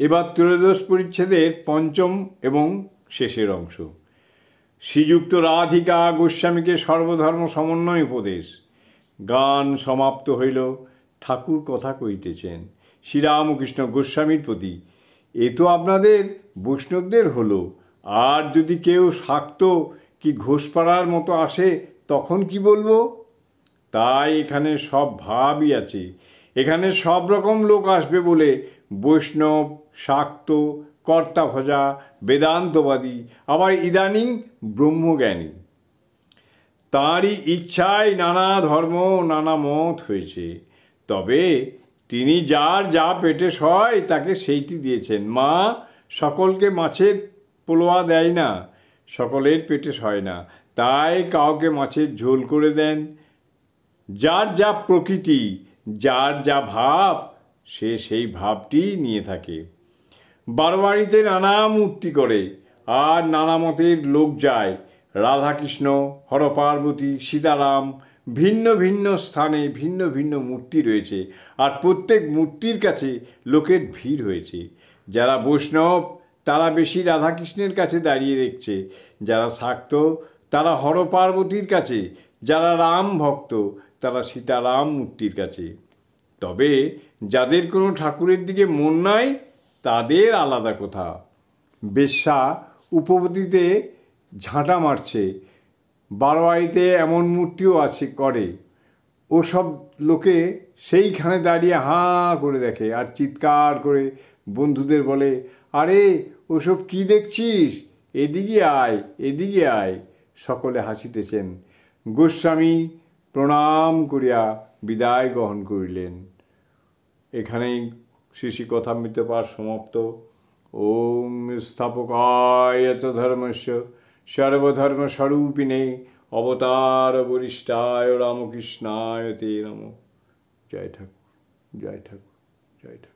এবার ত্রয়োদশ পরিচ্ছেদের পঞ্চম এবং শেষের অংশ। শ্রীযুক্ত রাধিকা গোস্বামীকে সর্বধর্ম সমন্বয় উপদেশ। গান সমাপ্ত হইল। ঠাকুর কথা কইতেছেন শ্রীরামকৃষ্ণ গোস্বামীর প্রতি, এ তো আপনাদের বৈষ্ণবদের হলো, আর যদি কেউ শাক্ত কি ঘোষপাড়ার মতো আসে তখন কি বলবো? তাই এখানে সব ভাবই আছে। এখানে সব রকম লোক আসবে বলে বৈষ্ণব, শাক্ত, কর্তাভজা, বেদান্তবাদী, আবার ইদানিং ব্রহ্মজ্ঞানী। তাঁরই ইচ্ছায় নানা ধর্ম নানা মত হয়েছে। তবে তিনি যার যা পেটে সয় তাকে সেইটি দিয়েছেন। মা সকলকে মাছের পোলোয়া দেয় না, সকলের পেটে সয় না, তাই কাউকে মাছের ঝোল করে দেন। যার যা প্রকৃতি, যার যা ভাব, সে সেই ভাবটি নিয়ে থাকে। বারোয়ারিতে নানা মূর্তি করে আর নানা মতের লোক যায়। রাধাকৃষ্ণ, হরপার্বতী, সীতারাম, ভিন্ন ভিন্ন স্থানে ভিন্ন ভিন্ন মূর্তি রয়েছে, আর প্রত্যেক মূর্তির কাছে লোকের ভিড় হয়েছে। যারা বৈষ্ণব তারা বেশি রাধাকৃষ্ণের কাছে দাঁড়িয়ে দেখছে, যারা শাক্ত তারা হরপার্বতীর কাছে, যারা রাম ভক্ত তারা সীতারাম মূর্তির কাছে। তবে যাদের কোনো ঠাকুরের দিকে মন নাই তাদের আলাদা কথা। বেশ্যা উপপতিতে ঝাঁটা মারছে, বারোয়ারিতে এমন মূর্তিও আছে করে। ওসব লোকে সেইখানে দাঁড়িয়ে হাঁ করে দেখে আর চিৎকার করে বন্ধুদের বলে, আরে ওসব কি দেখছিস, এদিকে আয়, এদিকে আয়। সকলে হাসিতেছেন। গোস্বামী প্রণাম করিয়া বিদায় গ্রহণ করিলেন। এখানেই শ্রী শ্রী কথামৃত পাঠ সমাপ্ত। ওম স্থাপকায় চ ধর্মস্য সর্বধর্মস্বরূপিণে অবতার বরিষ্ঠায় রামকৃষ্ণায় তে নমঃ। জয় ঠাকুর, জয় ঠাকুর, জয় ঠাকুর।